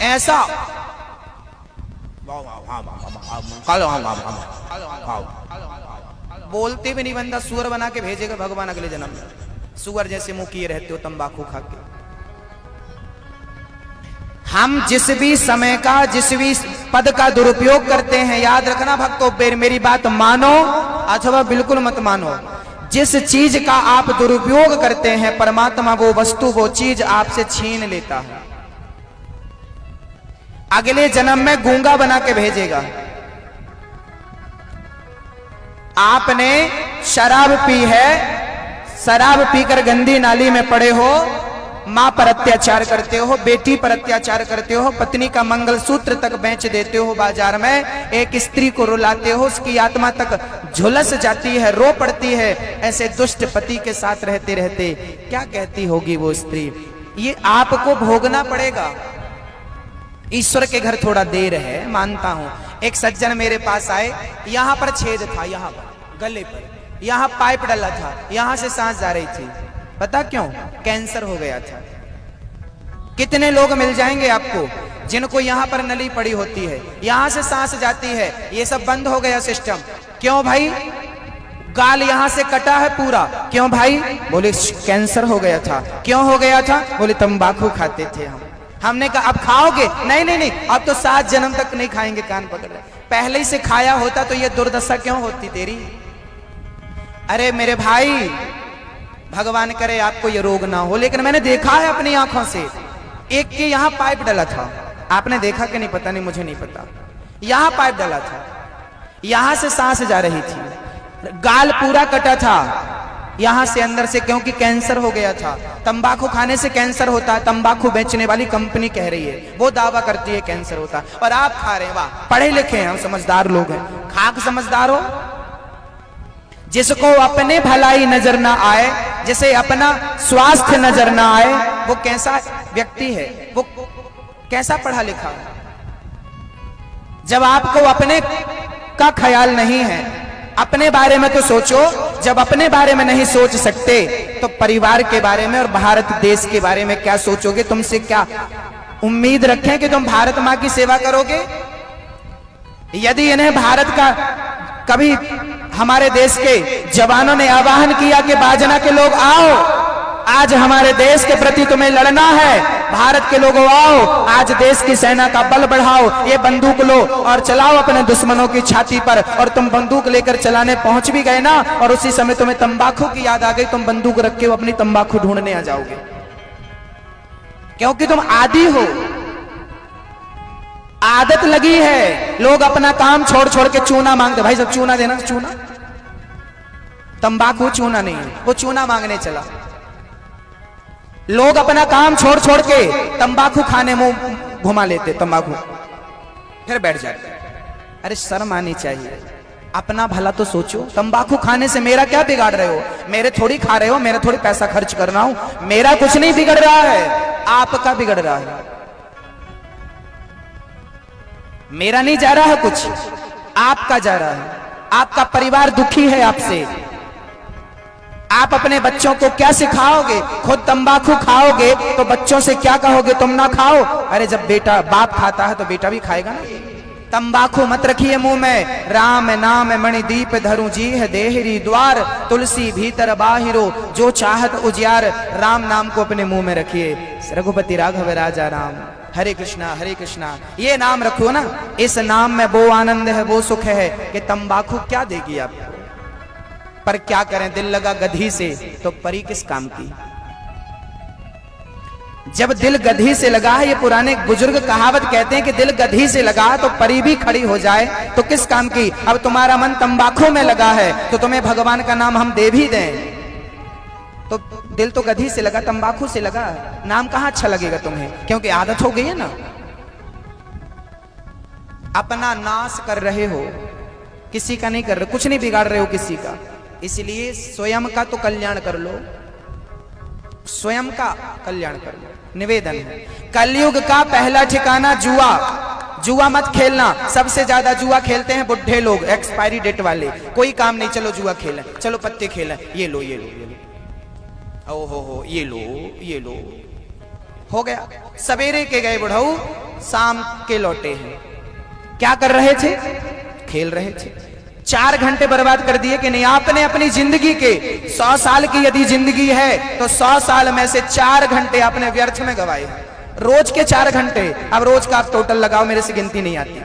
ऐसा बोलते भी नहीं बंदा सुअर बना के भेजेगा भगवान अगले जन्म में। सुअर जैसे मुंह किए रहते हो तंबाकू खा के। हम जिस भी समय का जिस भी पद का दुरुपयोग करते हैं, याद रखना भक्तों, मेरी बात मानो अथवा बिल्कुल मत मानो, जिस चीज का आप दुरुपयोग करते हैं परमात्मा वो वस्तु वो चीज आपसे छीन लेता है। अगले जन्म में गूंगा बना के भेजेगा। आपने शराब पी है, शराब पीकर गंदी नाली में पड़े हो, मां पर अत्याचार करते हो, बेटी पर अत्याचार करते हो, पत्नी का मंगलसूत्र तक बेच देते हो बाजार में, एक स्त्री को रुलाते हो, उसकी आत्मा तक झुलस जाती है, रो पड़ती है। ऐसे दुष्ट पति के साथ रहते रहते क्या कहती होगी वो स्त्री? ये आपको भोगना पड़ेगा। ईश्वर के घर थोड़ा देर है, मानता हूं। एक सज्जन मेरे पास आए, यहां पर छेद था, यहां पर गले पर, यहां पाइप डला था, यहां से सांस जा रही थी। पता क्यों? कैंसर हो गया था। कितने लोग मिल जाएंगे आपको जिनको यहां पर नली पड़ी होती है, यहां से सांस जाती है, ये सब बंद हो गया सिस्टम। क्यों भाई? गाल यहां से कटा है पूरा। क्यों भाई? बोले कैंसर हो गया था। क्यों हो गया था? बोले तंबाकू खाते थे हम। हमने कहा अब खाओगे? नहीं नहीं नहीं, अब तो 7 जन्म तक नहीं खाएंगे। कान पकड़ ले, पहले ही से खाया होता तो ये दुर्दशा क्यों होती तेरी? अरे मेरे भाई, भगवान करे आपको ये रोग ना हो, लेकिन मैंने देखा है अपनी आंखों से। एक के यहां पाइप डला था, आपने देखा कि नहीं पता नहीं, मुझे नहीं पता। यहां पाइप डला था, यहां से सांस जा रही थी, गाल पूरा कटा था यहां से अंदर से, क्योंकि कैंसर हो गया था। तंबाकू खाने से कैंसर होता है, तंबाकू बेचने वाली कंपनी कह रही है, वो दावा करती है कैंसर होता है, और आप खा रहे हैं। वाह, पढ़े लिखे हैं हम, समझदार लोग हैं। खाक समझदार हो। जिसको अपने भलाई नजर ना आए, जिसे अपना स्वास्थ्य नजर ना आए, वो कैसा व्यक्ति है? वो कैसा पढ़ा लिखा है? जब आपको अपने का ख्याल नहीं है, अपने बारे में तो सोचो। जब अपने बारे में नहीं सोच सकते तो परिवार के बारे में और भारत देश के बारे में क्या सोचोगे? तुमसे क्या उम्मीद रखें कि तुम भारत मां की सेवा करोगे? यदि इन्हें भारत का कभी हमारे देश के जवानों ने आह्वान किया कि बाजना के लोग आओ, आज हमारे देश के प्रति तुम्हें लड़ना है, भारत के लोगों आओ, आज देश की सेना का बल बढ़ाओ, ये बंदूक लो और चलाओ अपने दुश्मनों की छाती पर, और तुम बंदूक लेकर चलाने पहुंच भी गए ना, और उसी समय तुम्हें तंबाकू की याद आ गई, तुम बंदूक रख के अपनी तंबाकू ढूंढने आ जाओगे, क्योंकि तुम आदी हो, आदत लगी है। लोग अपना काम छोड़ छोड़ के चूना मांगते, भाई सब चूना देना, चूना। तंबाकू चूना नहीं है, वो चूना मांगने चला। लोग अपना काम छोड़ छोड़ के तंबाकू खाने मुंह घुमा लेते, तंबाकू फिर बैठ जाते। अरे शर्म आनी चाहिए, अपना भला तो सोचो। तंबाकू खाने से मेरा क्या बिगाड़ रहे हो? मेरे थोड़ी खा रहे हो, मेरा थोड़ी पैसा खर्च कर रहा हूं, मेरा कुछ नहीं बिगड़ रहा है, आपका बिगड़ रहा है। मेरा नहीं जा रहा है कुछ, आपका जा रहा है। आपका परिवार दुखी है आपसे। आप अपने बच्चों को क्या सिखाओगे? खुद तंबाकू खाओगे तो बच्चों से क्या कहोगे? तुम ना खाओ। अरे जब बेटा बाप खाता है तो बेटा भी खाएगा ना। तंबाकू मत रखिए मुंह में। राम नाम मणिदीप धरु जी है देहरी द्वार, तुलसी भीतर बाहिरो जो चाहत उजियार। राम नाम को अपने मुंह में रखिए। रघुपति राघव राजा राम, हरे कृष्णा ये नाम रखो ना। इस नाम में वो आनंद है, वो सुख है कि तंबाकू क्या देगी आपको। पर क्या करें, दिल लगा गधी से तो परी किस काम की। जब दिल गधी से लगा है, ये पुराने बुजुर्ग कहावत कहते हैं कि दिल गधी से लगा तो परी भी खड़ी हो जाए तो किस काम की। अब तुम्हारा मन तंबाकू में लगा है तो तुम्हें भगवान का नाम हम दे भी दें तो दिल तो गधी से लगा, तंबाकू से लगा, नाम कहां अच्छा लगेगा तुम्हें, क्योंकि आदत हो गई है ना। अपना नाश कर रहे हो, किसी का नहीं कर रहे, कुछ नहीं बिगाड़ रहे हो किसी का। इसलिए स्वयं का तो कल्याण कर लो, स्वयं का कल्याण कर लो। निवेदन है, कलयुग का पहला ठिकाना जुआ। जुआ मत खेलना। सबसे ज्यादा जुआ खेलते हैं बुढ़े लोग, एक्सपायरी डेट वाले। कोई काम नहीं, चलो जुआ खेलें, चलो पत्ते खेलें, ये लो ये लो ये लो, ओ हो ये लो ये लो, हो गया। सवेरे के गए बुढ़ऊ, शाम के लौटे हैं। क्या कर रहे थे? खेल रहे थे। 4 घंटे बर्बाद कर दिए कि नहीं? आपने अपनी जिंदगी के 100 साल की यदि जिंदगी है तो 100 साल में से 4 घंटे आपने व्यर्थ में गवाए। रोज के 4 घंटे। अब रोज का आप टोटल लगाओ, मेरे से गिनती नहीं आती।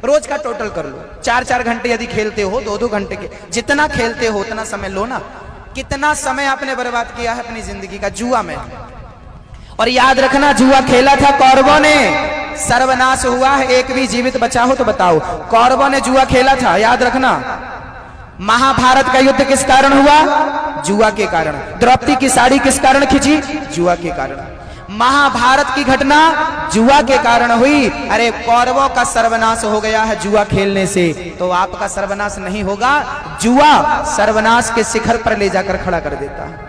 रोज का टोटल कर लो। 4-4 घंटे यदि खेलते हो, 2-2 घंटे के, जितना खेलते हो उतना समय लो ना। कितना समय आपने बर्बाद किया है अपनी जिंदगी का जुआ में। और याद रखना, जुआ खेला था कौरवों ने, सर्वनाश हुआ है। एक भी जीवित बचा हो तो बताओ। कौरवों ने जुआ खेला था, याद रखना। महाभारत का युद्ध किस कारण हुआ? जुआ के कारण। द्रौपदी की साड़ी किस कारण खींची? जुआ के कारण। महाभारत की घटना जुआ के कारण हुई। अरे कौरवों का सर्वनाश हो गया है जुआ खेलने से, तो आपका सर्वनाश नहीं होगा? जुआ सर्वनाश के शिखर पर ले जाकर खड़ा कर देता है।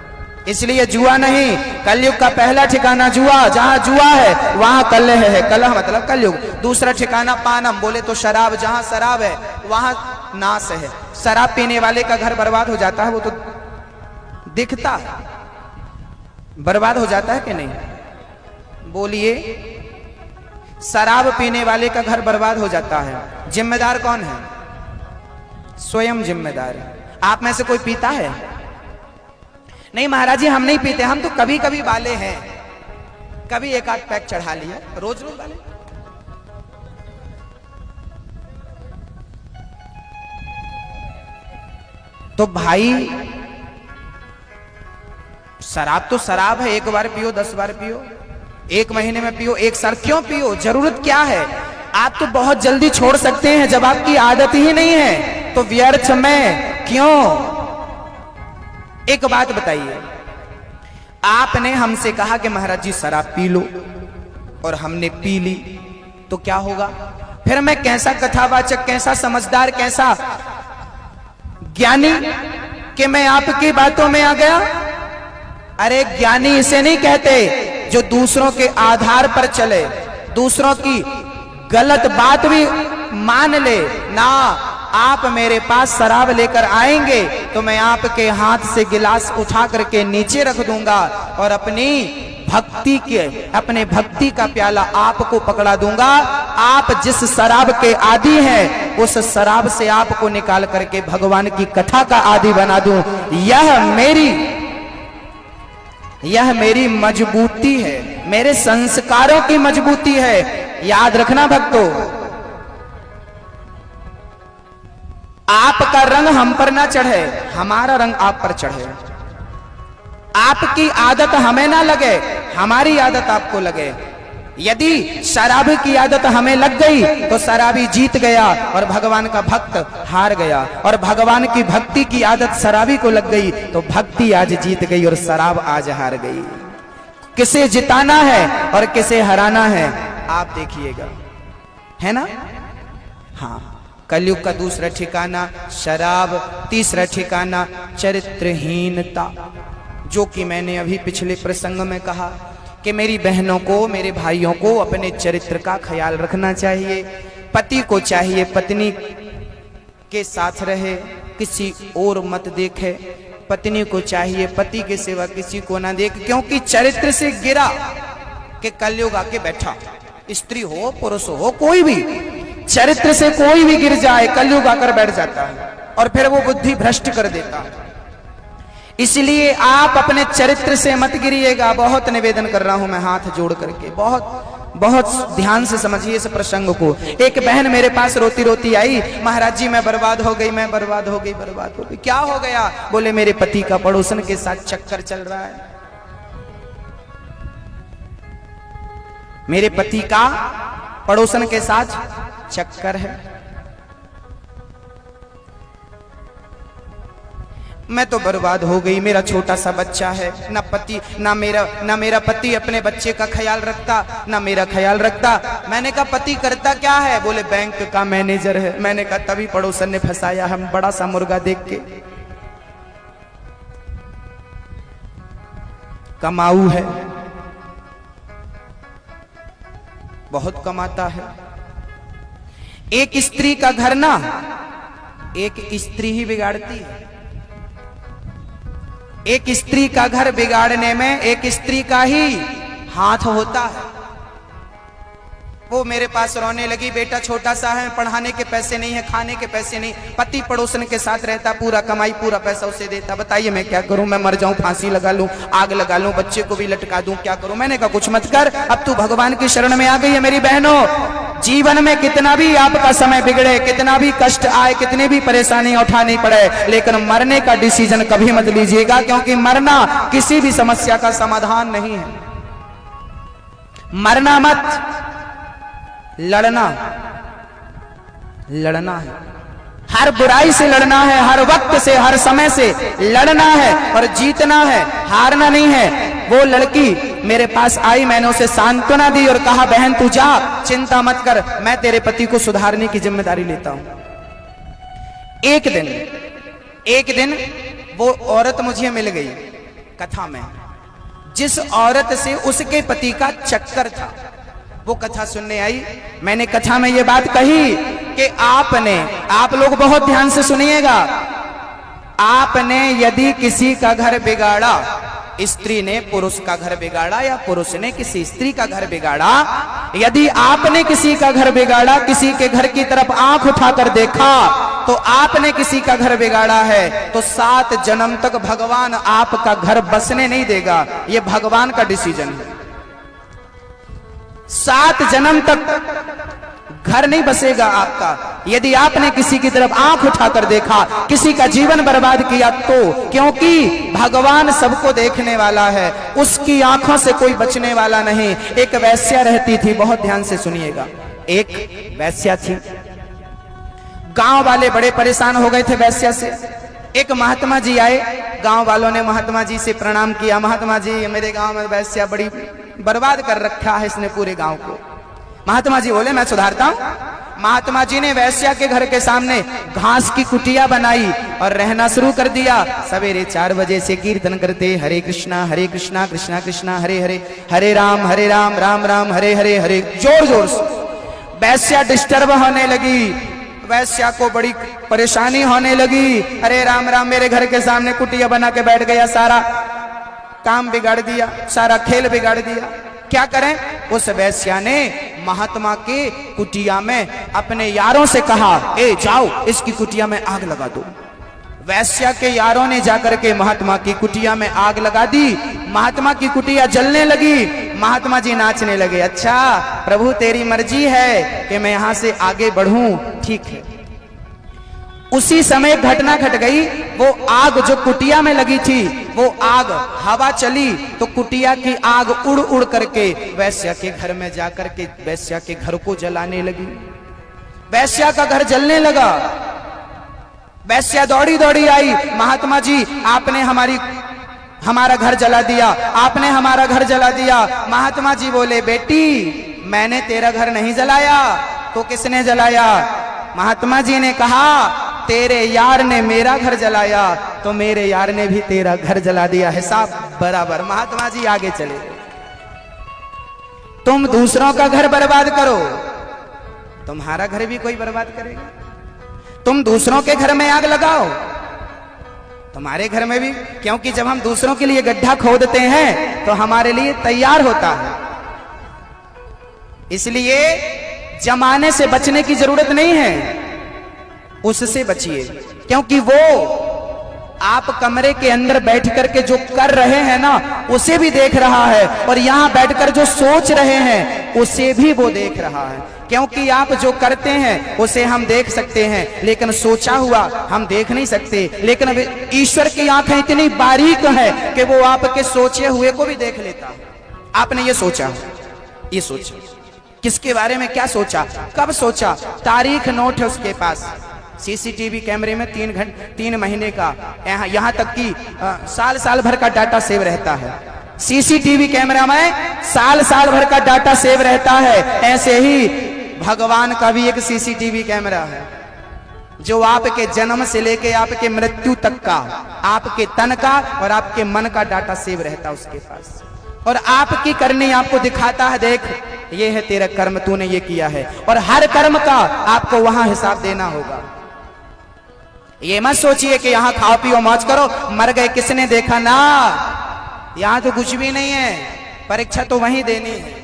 इसलिए जुआ नहीं, कलयुग का पहला ठिकाना जुआ। जहां जुआ है वहां कलह है। कलह मतलब कलयुग। दूसरा ठिकाना पानम, बोले तो शराब। जहां शराब है वहां नाश है। शराब पीने वाले का घर बर्बाद हो जाता है, वो तो दिखता है। बर्बाद हो जाता है कि नहीं? बोलिए। शराब पीने वाले का घर बर्बाद हो जाता है। जिम्मेदार कौन है? स्वयं जिम्मेदार है। आप में से कोई पीता है? नहीं महाराज जी, हम नहीं पीते, हम तो कभी कभी वाले हैं। कभी एक आध पैक चढ़ा लिया, रोज रोज वाले। तो भाई शराब तो शराब है। एक बार पियो, 10 बार पियो, 1 महीने में पियो, 1 साल क्यों पियो? जरूरत क्या है? आप तो बहुत जल्दी छोड़ सकते हैं। जब आपकी आदत ही नहीं है तो व्यर्थ में क्यों? एक बात बताइए, आपने हमसे कहा कि महाराज जी शराब पी लो, और हमने पी ली, तो क्या होगा? फिर मैं कैसा कथावाचक, कैसा समझदार, कैसा ज्ञानी कि मैं आपकी बातों में आ गया? अरे ज्ञानी इसे नहीं कहते जो दूसरों के आधार पर चले, दूसरों की गलत बात भी मान ले ना। आप मेरे पास शराब लेकर आएंगे तो मैं आपके हाथ से गिलास उठा करके नीचे रख दूंगा और अपनी भक्ति का प्याला आपको पकड़ा दूंगा। आप जिस शराब के आदी हैं उस शराब से आपको निकाल करके भगवान की कथा का आदी बना दूं। यह मेरी मजबूती है, मेरे संस्कारों की मजबूती है। याद रखना भक्तों, आपका रंग हम पर ना चढ़े, हमारा रंग आप पर चढ़े। आपकी आदत हमें ना लगे, हमारी आदत आपको लगे। यदि शराबी की आदत हमें लग गई तो शराबी जीत गया और भगवान का भक्त हार गया। और भगवान की भक्ति की आदत शराबी को लग गई तो भक्ति आज जीत गई और शराब आज हार गई। किसे जिताना है और किसे हराना है आप देखिएगा, है ना? हाँ, कलयुग का दूसरा ठिकाना शराब, तीसरा ठिकाना चरित्रहीनता, जो कि मैंने अभी पिछले प्रसंग में कहा कि मेरी बहनों को, मेरे भाइयों को अपने चरित्र का ख्याल रखना चाहिए। पति को चाहिए पत्नी के साथ रहे, किसी और मत देखे। पत्नी को चाहिए पति के सिवा किसी को ना देखे, क्योंकि चरित्र से गिरा कि कलयुग आके बैठा। स्त्री हो, पुरुष हो, कोई भी चरित्र से कोई भी गिर जाए कलयुग आकर बैठ जाता है और फिर वो बुद्धि भ्रष्ट कर देता है। इसलिए आप अपने चरित्र से मत गिरिएगा। बहुत निवेदन कर रहा हूं मैं हाथ जोड़ करके, बहुत ध्यान से समझिए इस प्रसंग को। एक बहन मेरे पास रोती रोती आई, महाराज जी मैं बर्बाद हो गई, मैं बर्बाद हो गई। क्या हो गया? बोले मेरे पति का पड़ोसन के साथ चक्कर चल रहा है। मेरे पति का पड़ोसन के साथ चक्कर है। मैं तो बर्बाद हो गई। मेरा छोटा सा बच्चा है, ना मेरा पति अपने बच्चे का ख्याल रखता, ना मेरा ख्याल रखता। मैंने कहा पति करता क्या है? बोले बैंक का मैनेजर है। मैंने कहा तभी पड़ोसन ने फंसाया हम, बड़ा सा मुर्गा देख के। कमाऊ है, बहुत कमाता है। एक स्त्री का घर ना एक स्त्री ही बिगाड़ती है। एक स्त्री का घर बिगाड़ने में एक स्त्री का ही हाथ होता है। वो मेरे पास रोने लगी, बेटा छोटा सा है, पढ़ाने के पैसे नहीं है, खाने के पैसे नहीं, पति पड़ोसन के साथ रहता, पूरा कमाई पूरा पैसा उसे देता, बताइए मैं क्या करूं, मैं मर जाऊं, फांसी लगा लूं, आग लगा लूं, बच्चे को भी लटका दूं, क्या करूं। मैंने कहा कुछ मत कर, अब तू भगवान की शरण में आ गई है। मेरी बहनों, जीवन में कितना भी आपका समय बिगड़े, कितना भी कष्ट आए, कितनी भी परेशानी उठानी पड़े, लेकिन मरने का डिसीजन कभी मत लीजिएगा, क्योंकि मरना किसी भी समस्या का समाधान नहीं है। मरना मत, लड़ना है, हर बुराई से लड़ना है, हर वक्त से, हर समय से लड़ना है और जीतना है, हारना नहीं है। वो लड़की मेरे पास आई, मैंने उसे सांत्वना दी और कहा बहन तू जा, चिंता मत कर, मैं तेरे पति को सुधारने की जिम्मेदारी लेता हूं। एक दिन वो औरत मुझे मिल गई कथा में, जिस औरत से उसके पति का चक्कर था, वो कथा सुनने आई। मैंने कथा में ये बात कही कि आप लोग बहुत ध्यान से सुनिएगा, आपने यदि किसी का घर बिगाड़ा, स्त्री ने पुरुष का घर बिगाड़ा या पुरुष ने किसी स्त्री का घर बिगाड़ा, यदि आपने किसी का घर बिगाड़ा, किसी के घर की तरफ आंख उठाकर देखा तो आपने किसी का घर बिगाड़ा है, तो 7 जन्म तक भगवान आपका घर बसने नहीं देगा। यह भगवान का डिसीजन है। 7 जन्म तक घर नहीं बसेगा आपका, यदि आपने किसी की तरफ आंख उठाकर देखा, किसी का जीवन बर्बाद किया तो, क्योंकि भगवान सबको देखने वाला है, उसकी आंखों से कोई बचने वाला नहीं। एक वैश्या रहती थी, बहुत ध्यान से सुनिएगा, एक वैश्या थी, गांव वाले बड़े परेशान हो गए थे वैश्या से। एक महात्मा जी आए, गांव वालों ने महात्मा जी से प्रणाम किया, महात्मा जी मेरे गांव में वैश्या बड़ी बर्बाद कर रखा है इसने पूरे गांव को। महात्मा जी बोले मैं सुधारता हूं। महात्मा जी ने वैश्या के घर के सामने घास की कुटिया बनाई और रहना शुरू कर दिया। सवेरे 4 बजे से कीर्तन करते, हरे कृष्णा कृष्णा कृष्णा हरे हरे, हरे राम राम राम हरे हरे हरे, जोर जोर से। वैश्या डिस्टर्ब होने लगी, वैश्या को बड़ी परेशानी होने लगी। अरे राम राम, मेरे घर के सामने कुटिया बना के बैठ गया, सारा काम बिगाड़ दिया, सारा खेल बिगाड़ दिया, क्या करें। उस वैश्या ने महात्मा के कुटिया में अपने यारों से कहा, ए जाओ इसकी कुटिया में आग लगा दो। वैश्या के यारों ने जाकर के महात्मा की कुटिया में आग लगा दी। महात्मा की कुटिया जलने लगी। महात्मा जी नाचने लगे, अच्छा प्रभु तेरी मर्जी है कि मैं यहां से आगे बढ़ूं, ठीक है। उसी समय घटना घट गई, वो आग जो कुटिया में लगी थी, वो आग हवा चली तो कुटिया की आग उड़ उड़ करके वैश्या के घर में जाकर के वैश्या के घर को जलाने लगी। वैश्या का घर जलने लगा। वैश्या दौड़ी दौड़ी आई, महात्मा जी आपने हमारा घर जला दिया, आपने हमारा घर जला दिया। महात्मा जी बोले, बेटी मैंने तेरा घर नहीं जलाया, तो किसने जलाया। महात्मा जी ने कहा, तेरे यार ने मेरा घर जलाया तो मेरे यार ने भी तेरा घर जला दिया, हिसाब बराबर। महात्मा जी आगे चले, तुम दूसरों का घर बर्बाद करो, तुम्हारा घर भी कोई बर्बाद करेगा। तुम दूसरों के घर में आग लगाओ, तुम्हारे घर में भी, क्योंकि जब हम दूसरों के लिए गड्ढा खोदते हैं तो हमारे लिए तैयार होता है। इसलिए जमाने से बचने की जरूरत नहीं है, उससे बचिए, क्योंकि वो आप कमरे के अंदर बैठ करके जो कर रहे हैं ना, उसे भी देख रहा है, और यहां बैठकर जो सोच रहे हैं उसे भी वो देख रहा है। क्योंकि आप जो करते हैं उसे हम देख सकते हैं, लेकिन सोचा हुआ हम देख नहीं सकते। लेकिन ईश्वर की आंखें इतनी बारीक है कि वो आपके सोचे हुए को भी देख लेता है। आपने ये सोचा, ये सोचा, किसके बारे में क्या सोचा, कब सोचा, तारीख नोट है उसके पास। सीसीटीवी कैमरे में 3 महीने का, यहां तक कि साल भर का डाटा सेव रहता है। सीसीटीवी कैमरा में साल भर का डाटा सेव रहता है। ऐसे ही भगवान का भी एक सीसीटीवी कैमरा है, जो आपके जन्म से लेके आपके मृत्यु तक का, आपके तन का और आपके मन का डाटा सेव रहता है उसके पास। और आपकी करनी आपको दिखाता है, देख ये है तेरा कर्म, तूने ये किया है, और हर कर्म का आपको वहां हिसाब देना होगा। ये मत सोचिए कि यहां खाओ पियो मौज करो, मर गए किसने देखा ना, यहां तो कुछ भी नहीं है, परीक्षा तो वहीं देनी है।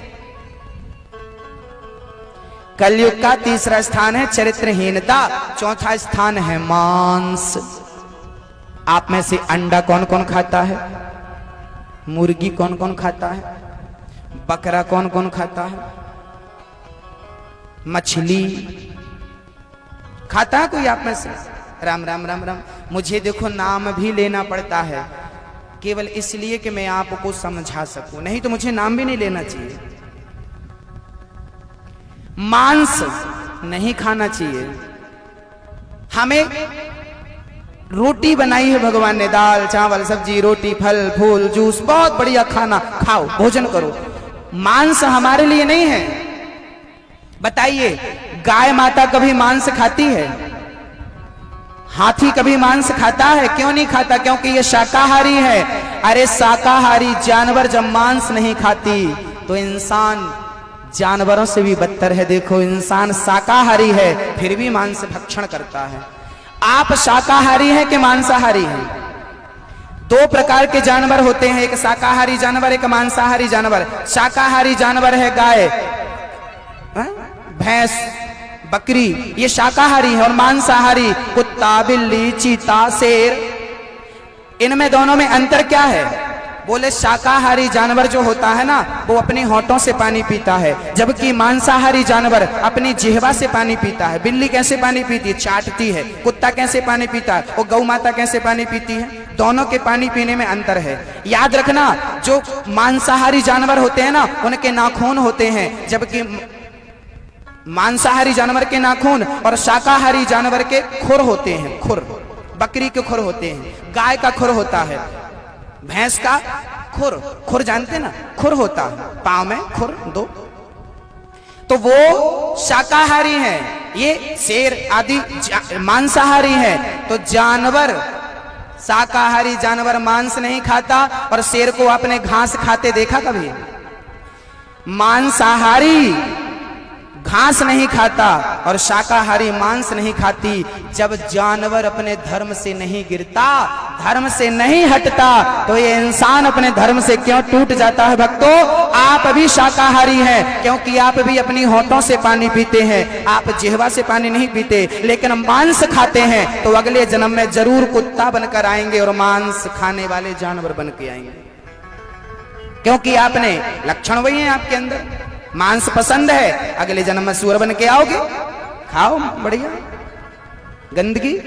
कलयुग का तीसरा स्थान है चरित्रहीनता, चौथा स्थान है मांस। आप में से अंडा कौन कौन खाता है? मुर्गी कौन कौन खाता है? बकरा कौन कौन खाता है? मछली खाता है कोई आप में से? राम राम राम राम। मुझे देखो नाम भी लेना पड़ता है केवल इसलिए कि मैं आपको समझा सकूं, नहीं तो मुझे नाम भी नहीं लेना चाहिए। मांस नहीं खाना चाहिए। हमें रोटी बनाई है भगवान ने, दाल चावल सब्जी रोटी फल फूल जूस, बहुत बढ़िया खाना खाओ, भोजन करो। मांस हमारे लिए नहीं है। बताइए, गाय माता कभी मांस खाती है? हाथी कभी मांस खाता है? क्यों नहीं खाता? क्योंकि ये शाकाहारी है। अरे शाकाहारी जानवर जब मांस नहीं खाती तो इंसान जानवरों से भी बदतर है। देखो, इंसान शाकाहारी है फिर भी मांस भक्षण करता है। आप शाकाहारी हैं कि मांसाहारी हैं? दो प्रकार के जानवर होते हैं, एक शाकाहारी जानवर, एक मांसाहारी जानवर। शाकाहारी जानवर है गाय, भैंस, बकरी, ये शाकाहारी है। और मांसाहारी कुत्ता, बिल्ली, चीता, शेर। इनमें दोनों में अंतर क्या है? बोले शाकाहारी जानवर जो होता है ना, वो अपने होठों से पानी पीता है, जबकि मांसाहारी जानवर अपनी जिह्वा से पानी पीता है। बिल्ली कैसे पानी पीती है? चाटती है। कुत्ता कैसे पानी पीता है? और गौ माता कैसे पानी पीती है? दोनों के पानी पीने में अंतर है। याद रखना, जो मांसाहारी जानवर होते हैं ना, उनके नाखून होते हैं, जबकि मांसाहारी जानवर के नाखून और शाकाहारी जानवर के खुर होते हैं। खुर, बकरी के खुर होते हैं, गाय का खुर होता है, भैंस का खुर, खुर जानते ना, खुर होता है, पांव में खुर दो। तो वो शाकाहारी हैं, ये शेर आदि मांसाहारी हैं। तो जानवर, शाकाहारी जानवर मांस नहीं खाता। और शेर को आपने घास खाते देखा कभी? मांसाहारी घास नहीं खाता और शाकाहारी मांस नहीं खाती। जब जानवर अपने धर्म से नहीं गिरता, धर्म से नहीं हटता, तो ये इंसान अपने धर्म से क्यों टूट जाता है? भक्तों, आप भी शाकाहारी हैं क्योंकि आप भी अपनी होठों से पानी पीते हैं, आप जिह्वा से पानी नहीं पीते, लेकिन मांस खाते हैं तो अगले जन्म में जरूर कुत्ता बनकर आएंगे और मांस खाने वाले जानवर बन के आएंगे, क्योंकि आपने लक्षण वही है आपके अंदर। मांस पसंद है, अगले जन्म में सूअर बन के आओगे, खाओ बढ़िया गंदगी,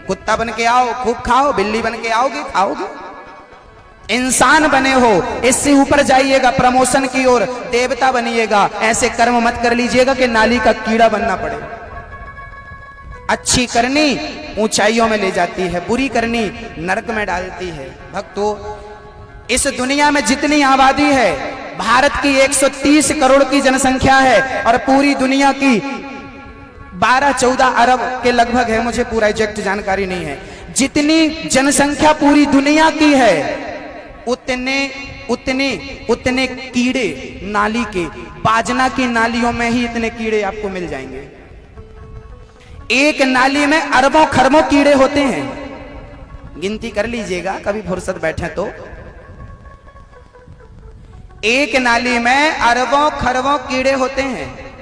कुत्ता बन के आओ, खूब खाओ, बिल्ली बन के आओगे, खाओगे। इंसान बने हो, इससे ऊपर जाइएगा प्रमोशन की ओर, देवता बनिएगा। ऐसे कर्म मत कर लीजिएगा कि नाली का कीड़ा बनना पड़े। अच्छी करनी ऊंचाइयों में ले जाती है, बुरी करनी नरक में डालती है। भक्तों, इस दुनिया में जितनी आबादी है, भारत की 130 करोड़ की जनसंख्या है और पूरी दुनिया की 12-14 अरब के लगभग है, मुझे पूरा एग्जैक्ट जानकारी नहीं है। जितनी जनसंख्या पूरी दुनिया की है, उतने कीड़े नाली के, बाजना की नालियों में ही इतने कीड़े आपको मिल जाएंगे। एक नाली में अरबों खरबों कीड़े होते हैं, गिनती कर लीजिएगा कभी फुर्सत बैठे तो। एक नाली में अरबों खरबों कीड़े होते हैं।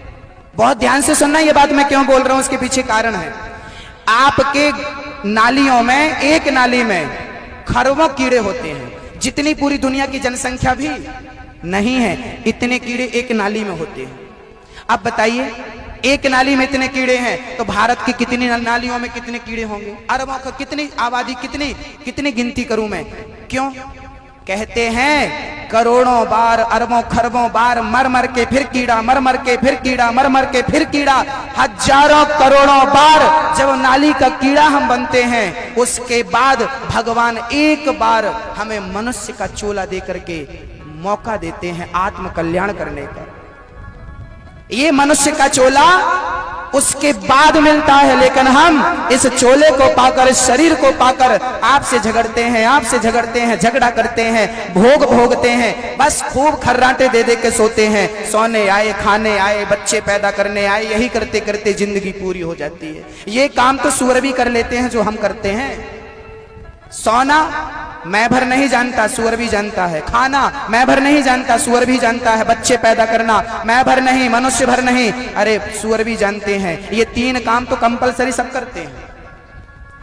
बहुत ध्यान से सुनना, ये बात मैं क्यों बोल रहा हूं, इसके पीछे कारण है। आपके नालियों में, एक नाली में खरबों कीड़े होते हैं। जितनी पूरी दुनिया की जनसंख्या भी नहीं है, इतने कीड़े एक नाली में होते हैं। अब बताइए, एक नाली में इतने कीड़े हैं तो भारत की कितनी नालियों में कितने कीड़े होंगे? अरबों का, कितनी आबादी, कितनी गिनती करूं मैं? क्यों कहते हैं करोड़ों बार, अरबों खरबों बार मर मर के फिर कीड़ा, मर मर के फिर कीड़ा, मर मर के फिर कीड़ा, हजारों करोड़ों बार जब नाली का कीड़ा हम बनते हैं, उसके बाद भगवान एक बार हमें मनुष्य का चोला दे करके मौका देते हैं आत्म कल्याण करने का। ये मनुष्य का चोला उसके बाद मिलता है, लेकिन हम इस चोले को पाकर, इस शरीर को पाकर आपसे झगड़ते हैं, आपसे झगड़ते हैं, झगड़ा करते हैं, भोग भोगते हैं, बस खूब खर्राटे दे दे के सोते हैं। सोने आए, खाने आए, बच्चे पैदा करने आए, यही करते करते जिंदगी पूरी हो जाती है। ये काम तो सूअर भी कर लेते हैं जो हम करते हैं। सोना मैं भर नहीं जानता, सुअर भी जानता है। खाना मैं भर नहीं जानता, सुअर भी जानता है। बच्चे पैदा करना मैं भर नहीं, मनुष्य भर नहीं, अरे सुअर भी जानते हैं। ये 3 काम तो कंपलसरी सब करते हैं।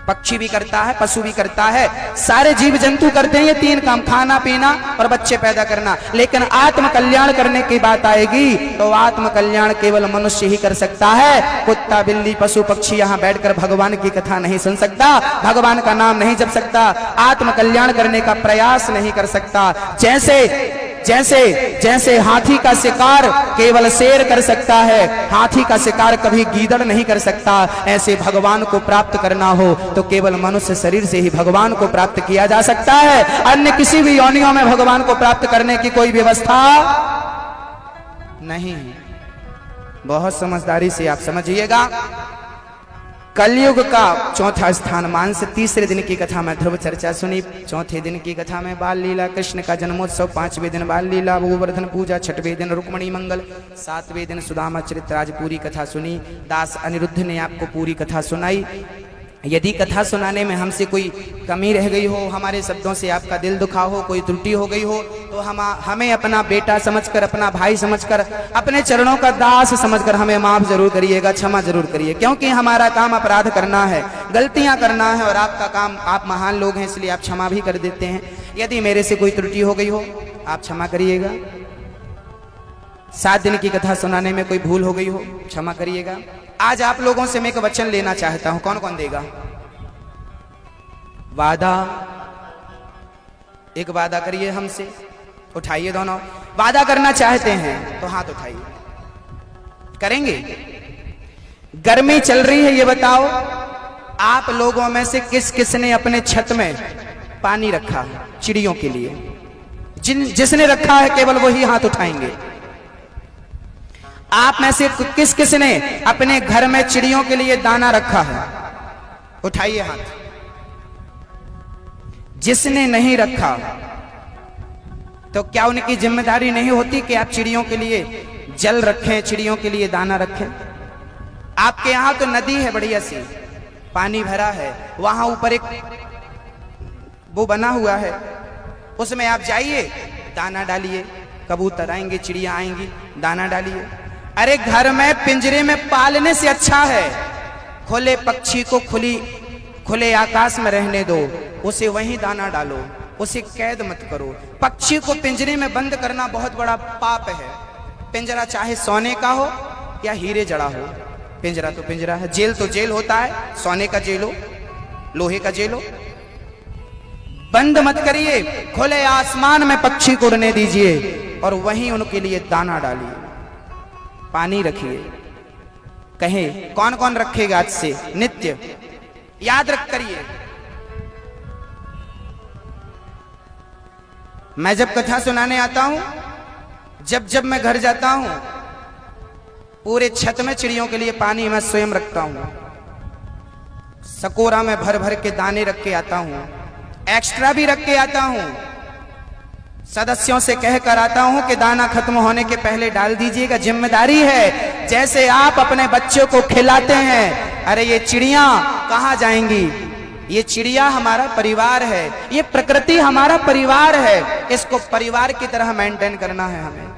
पक्षी भी करता है, पशु भी करता है, सारे जीव जंतु करते हैं ये 3 काम, खाना पीना और बच्चे पैदा करना। लेकिन आत्म कल्याण करने की बात आएगी तो आत्म कल्याण केवल मनुष्य ही कर सकता है। कुत्ता बिल्ली पशु पक्षी यहाँ बैठकर भगवान की कथा नहीं सुन सकता, भगवान का नाम नहीं जप सकता, आत्म कल्याण करने का प्रयास नहीं कर सकता। जैसे हाथी का शिकार केवल शेर कर सकता है, हाथी का शिकार कभी गीदड़ नहीं कर सकता, ऐसे भगवान को प्राप्त करना हो तो केवल मनुष्य शरीर से ही भगवान को प्राप्त किया जा सकता है। अन्य किसी भी योनियों में भगवान को प्राप्त करने की कोई व्यवस्था नहीं। बहुत समझदारी से आप समझिएगा। कलयुग का चौथा स्थान मानस। तीसरे दिन की कथा में ध्रुव चर्चा सुनी, चौथे दिन की कथा में बाल लीला, कृष्ण का जन्मोत्सव, 5वें दिन बाल लीला गोवर्धन पूजा, 6वें दिन रुक्मणी मंगल, 7वें दिन सुदामा चरित्र। आज पूरी कथा सुनी, दास अनिरुद्ध ने आपको पूरी कथा सुनाई। यदि कथा सुनाने में हमसे कोई कमी रह गई हो, हमारे शब्दों से आपका दिल दुखा हो, कोई त्रुटि हो गई हो तो हमें अपना बेटा समझकर, अपना भाई समझकर, अपने चरणों का दास समझकर हमें माफ जरूर करिएगा, क्षमा जरूर करिए। क्योंकि हमारा काम अपराध करना है, गलतियां करना है, और आपका काम, आप महान लोग हैं इसलिए आप क्षमा भी कर देते हैं। यदि मेरे से कोई त्रुटि हो गई हो आप क्षमा करिएगा। 7 दिन की कथा सुनाने में कोई भूल हो गई हो क्षमा करिएगा। आज आप लोगों से मैं एक वचन लेना चाहता हूं, कौन कौन देगा? वादा, एक वादा करिए हमसे, उठाइए दोनों। वादा करना चाहते हैं तो हाथ उठाइए। करेंगे? गर्मी चल रही है, ये बताओ आप लोगों में से किस किस ने अपने छत में पानी रखा चिड़ियों के लिए? जिसने रखा है केवल वही हाथ उठाएंगे। आप में से किस किस ने अपने घर में चिड़ियों के लिए दाना रखा है? उठाइए हाथ। जिसने नहीं रखा तो क्या उनकी जिम्मेदारी नहीं होती कि आप चिड़ियों के लिए जल रखें, चिड़ियों के लिए दाना रखें? आपके यहां तो नदी है बढ़िया सी, पानी भरा है, वहां ऊपर एक वो बना हुआ है, उसमें आप जाइए, दाना डालिए, कबूतर आएंगे, चिड़िया आएंगी, दाना डालिए। अरे घर में पिंजरे में पालने से अच्छा है खुले पक्षी को खुले आकाश में रहने दो, उसे वहीं दाना डालो, उसे कैद मत करो। पक्षी को पिंजरे में बंद करना बहुत बड़ा पाप है। पिंजरा चाहे सोने का हो या हीरे जड़ा हो, पिंजरा तो पिंजरा है। जेल तो जेल होता है, सोने का जेल हो, लोहे का जेल हो। बंद मत करिए, खुले आसमान में पक्षी को उड़ने दीजिए और वहीं उनके लिए दाना डालिए, पानी रखिए। कहें कौन कौन रखेगा आज से नित्य? याद रख करिए। मैं जब कथा सुनाने आता हूं, जब मैं घर जाता हूं, पूरे छत में चिड़ियों के लिए पानी मैं स्वयं रखता हूं। सकोरा में भर भर के दाने रख के आता हूं, एक्स्ट्रा भी रख के आता हूं। सदस्यों से कह कर आता हूं कि दाना खत्म होने के पहले डाल दीजिएगा, जिम्मेदारी है। जैसे आप अपने बच्चों को खिलाते हैं, अरे ये चिड़िया कहां जाएंगी? ये चिड़िया हमारा परिवार है, ये प्रकृति हमारा परिवार है, इसको परिवार की तरह मेंटेन करना है हमें।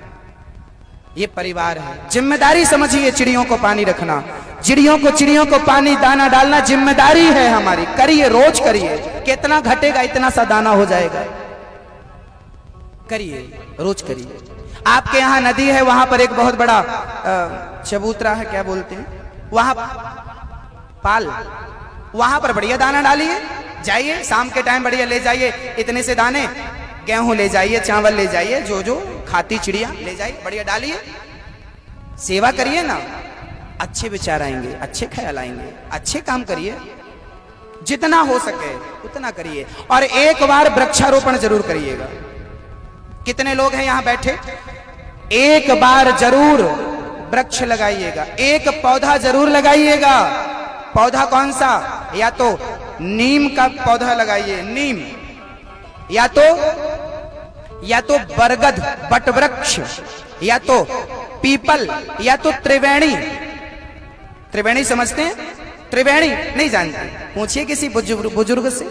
ये परिवार है, जिम्मेदारी समझिए। चिड़ियों को पानी रखना, चिड़ियों को पानी दाना डालना जिम्मेदारी है हमारी। करिए, रोज करिए। कितना घटेगा इतना सा दाना हो जाएगा। करिए, रोज करिए। आपके यहाँ नदी है, वहां पर एक बहुत बड़ा चबूतरा है, क्या बोलते हैं वहां, पाल, वहां पर बढ़िया दाना डालिए। जाइए शाम के टाइम बढ़िया ले जाइए, इतने से दाने, गेहूं ले जाइए, चावल ले जाइए, जो खाती चिड़िया ले जाइए, बढ़िया डालिए। सेवा करिए ना, अच्छे विचार आएंगे, अच्छे ख्याल आएंगे, अच्छे काम करिए। जितना हो सके उतना करिए। और एक बार वृक्षारोपण जरूर करिएगा। कितने लोग हैं यहां बैठे? एक बार जरूर वृक्ष लगाइएगा, एक पौधा जरूर लगाइएगा। पौधा कौन सा? या तो नीम का पौधा लगाइए, नीम, या तो बरगद बट वृक्ष, या तो पीपल, या तो त्रिवेणी। त्रिवेणी समझते हैं? त्रिवेणी नहीं जानते? पूछिए किसी बुजुर्ग से।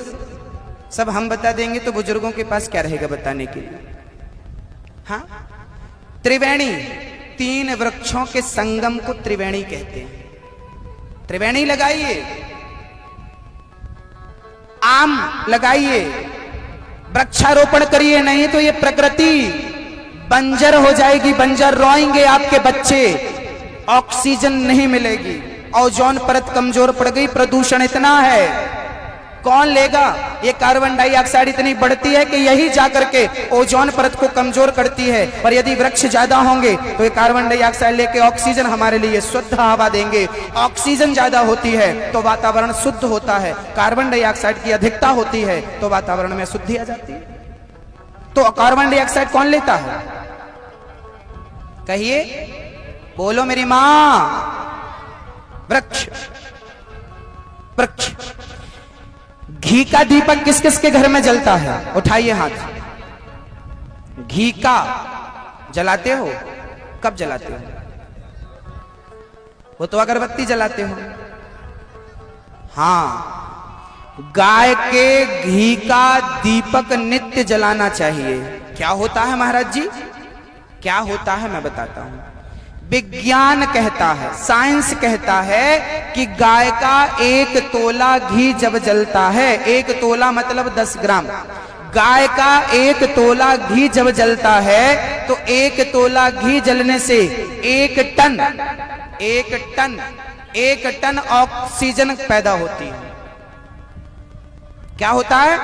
सब हम बता देंगे तो बुजुर्गों के पास क्या रहेगा बताने के लिए। हाँ, त्रिवेणी, 3 वृक्षों के संगम को त्रिवेणी कहते हैं। त्रिवेणी लगाइए, आम लगाइए, वृक्षारोपण करिए, नहीं तो ये प्रकृति बंजर हो जाएगी, बंजर रोएंगे आपके बच्चे, ऑक्सीजन नहीं मिलेगी, ओजोन परत कमजोर पड़ गई, प्रदूषण इतना है, कौन लेगा? ये कार्बन डाइऑक्साइड इतनी बढ़ती है कि यही जाकर के ओजोन परत को कमजोर करती है। और यदि वृक्ष ज्यादा होंगे तो ये कार्बन डाइऑक्साइड लेके ऑक्सीजन हमारे लिए शुद्ध हवा देंगे। ऑक्सीजन ज्यादा होती है तो वातावरण शुद्ध होता है, कार्बन डाइऑक्साइड की अधिकता होती है तो वातावरण में अशुद्धि आ जाती है। तो कार्बन डाइऑक्साइड कौन लेता है? कहिए, बोलो मेरी मां। वृक्ष। वृक्ष। घी का दीपक किस किस के घर में जलता है? उठाइए हाथ। घी का जलाते हो? कब जलाते हो? वो तो अगरबत्ती जलाते हो। हाँ, गाय के घी का दीपक नित्य जलाना चाहिए। क्या होता है महाराज जी? क्या होता है मैं बताता हूं। विज्ञान कहता है, साइंस कहता है कि गाय का 1 तोला घी जब जलता है, 1 तोला मतलब 10 ग्राम, गाय का 1 तोला घी जब जलता है तो 1 तोला घी जलने से 1 टन ऑक्सीजन पैदा होती है। क्या होता है?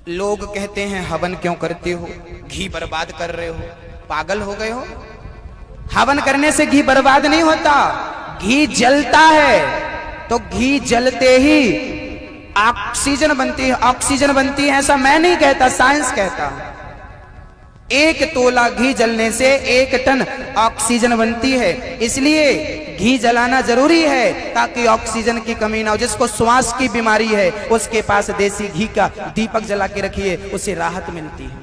लोग कहते हैं हवन क्यों करते हो, घी बर्बाद कर रहे हो, पागल हो गए हो? हवन करने से घी बर्बाद नहीं होता, घी जलता है तो घी जलते ही ऑक्सीजन बनती है। ऑक्सीजन बनती है ऐसा मैं नहीं कहता, साइंस कहता है। 1 तोला घी जलने से 1 टन ऑक्सीजन बनती है, इसलिए घी जलाना जरूरी है ताकि ऑक्सीजन की कमी ना हो। जिसको श्वास की बीमारी है उसके पास देसी घी का दीपक जला के रखिए, उससे राहत मिलती है,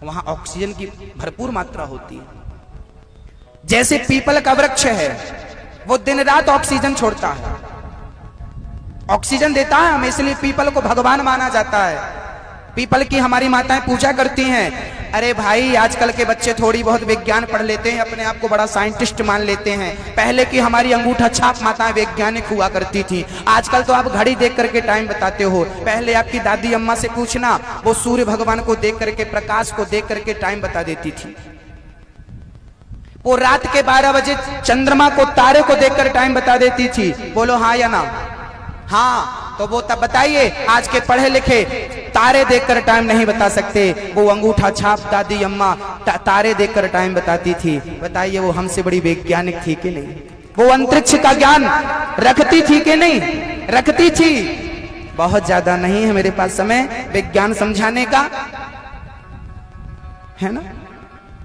वहां ऑक्सीजन की भरपूर मात्रा होती है। जैसे पीपल का वृक्ष है, वो दिन रात ऑक्सीजन छोड़ता है, ऑक्सीजन देता है हमें, इसलिए पीपल को भगवान माना जाता है। पीपल की हमारी माताएं पूजा करती हैं। अरे भाई, आजकल के बच्चे थोड़ी बहुत विज्ञान पढ़ लेते हैं, अपने आप को बड़ा साइंटिस्ट मान लेते हैं। पहले की हमारी अंगूठा छाप माताएं वैज्ञानिक हुआ करती थी। आजकल तो आप घड़ी देख करके टाइम बताते हो। पहले आपकी दादी अम्मा से पूछना, वो सूर्य भगवान को देख करके, प्रकाश को देख करके टाइम बता देती थी। वो रात के 12 बजे चंद्रमा को, तारे को देखकर टाइम बता देती थी। बोलो हाँ या ना? हाँ, तो वो तब बताइए, आज के पढ़े लिखे तारे देखकर टाइम नहीं बता सकते, वो अंगूठा छाप दादी अम्मा तारे देखकर टाइम बताती थी। बताइए वो हमसे बड़ी वैज्ञानिक थी कि नहीं? वो अंतरिक्ष का ज्ञान रखती थी कि नहीं? रखती थी। बहुत ज्यादा नहीं है मेरे पास समय विज्ञान समझाने का, है ना?